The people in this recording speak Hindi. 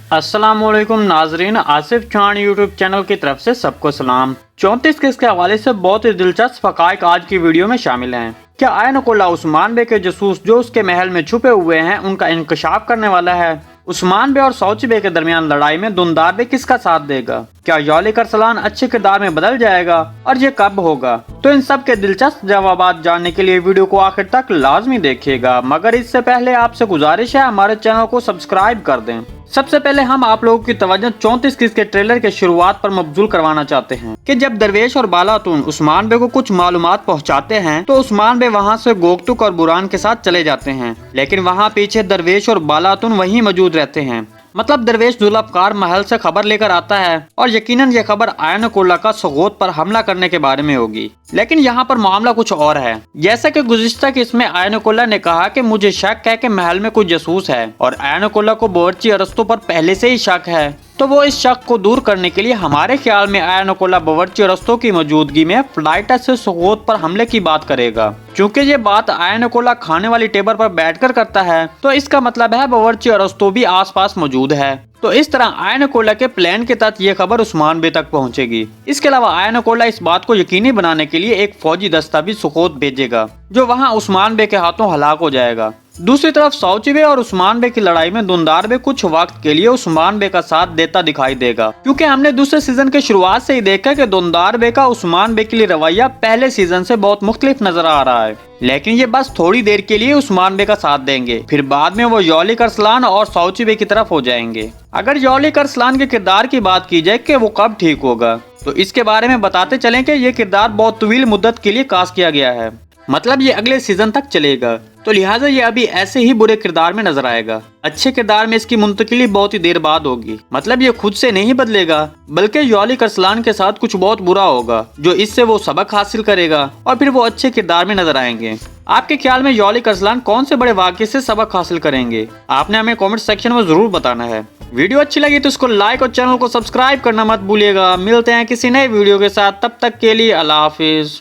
अस्सलामुअलैकुम नाजरीन, आसिफ खान यूट्यूब चैनल की तरफ से सबको सलाम। 34 केस के हवाले से बहुत ही दिलचस्प हकायक आज की वीडियो में शामिल हैं। क्या आयनुल्लाह उस्मान बे के जासूस जो उसके महल में छुपे हुए हैं उनका इंकशाफ करने वाला है? उस्मान बे और सौची बे के दरमियान लड़ाई में दुंदार बे किसका साथ देगा? क्या यौलिक अरसलान अच्छे किरदार में बदल जाएगा और ये कब होगा? तो इन सब के दिलचस्प जवाब जानने के लिए वीडियो को आखिर तक लाजमी देखिएगा, मगर इससे पहले आपसे गुजारिश है हमारे चैनल को सब्सक्राइब कर दें। सबसे पहले हम आप लोगों की तवज्जो 34 किस के ट्रेलर के शुरुआत पर मबजूल करवाना चाहते हैं कि जब दरवेश और बालातून उस्मान बे को कुछ मालूमात पहुंचाते हैं तो उस्मान बे वहां से गोगटुक और बुरान के साथ चले जाते हैं, लेकिन वहां पीछे दरवेश और बालातून वहीं मौजूद रहते हैं। मतलब दरवेश जुल्फकार महल से खबर लेकर आता है और यकीनन ये खबर आयनुल्लाह का सगोत पर हमला करने के बारे में होगी। लेकिन यहाँ पर मामला कुछ और है। जैसा कि गुज़िश्ता किस्म में आयनुल्लाह ने कहा कि मुझे शक है कि महल में कोई जासूस है और आयनुल्लाह को बावर्ची अरस्तू पर पहले से ही शक है, तो वो इस शक को दूर करने के लिए हमारे ख्याल में आयनुल्लाह बावर्ची अरस्तू की मौजूदगी में फ्लाइट से सगोत पर हमले की बात करेगा। क्योंकि ये बात आयनुल्लाह खाने वाली टेबल पर बैठकर करता है तो इसका मतलब है बावर्ची अरस्तू भी आसपास मौजूद है। तो इस तरह आयनुल्लाह के प्लान के तहत ये खबर उस्मान बे तक पहुंचेगी। इसके अलावा आयनुल्लाह इस बात को यकीनी बनाने के लिए एक फौजी दस्ता भी सगोत भेजेगा जो वहां उस्मान बे के हाथों हलाक हो जाएगा। दूसरी तरफ सौची बे और उस्मान बे की लड़ाई में दुंदार बे कुछ वक्त के लिए उस्मान बे का साथ देता दिखाई देगा, क्योंकि हमने दूसरे सीजन के शुरुआत से ही देखा कि दुंदार बे का उस्मान बे के लिए रवैया पहले सीजन से बहुत मुख्तलिफ नजर आ रहा है। लेकिन ये बस थोड़ी देर के लिए उस्मान बे का साथ देंगे, फिर बाद में वो यौलिक अरसलान और सौची बे की तरफ हो जाएंगे। अगर यौलिक अरसलान के किरदार की बात की जाए कि वो कब ठीक होगा, तो इसके बारे में बताते चलें कि ये किरदार बहुत तवील मुद्दत के लिए कास्ट किया गया है, मतलब ये अगले सीजन तक चलेगा, तो लिहाजा ये अभी ऐसे ही बुरे किरदार में नजर आएगा। अच्छे किरदार में इसकी मुंतकिली बहुत ही देर बाद होगी, मतलब ये खुद से नहीं बदलेगा बल्कि यौलिक अरसलान के साथ कुछ बहुत बुरा होगा जो इससे वो सबक हासिल करेगा और फिर वो अच्छे किरदार में नजर आएंगे। आपके ख्याल में यौलिक अरसलान कौन से बड़े वाक़े से सबक हासिल करेंगे? आपने हमें कमेंट सेक्शन में जरूर बताना है। वीडियो अच्छी लगी तो इसको लाइक और चैनल को सब्सक्राइब करना मत भूलिएगा। मिलते हैं किसी नए वीडियो के साथ, तब तक के लिए अल्लाह हाफिज।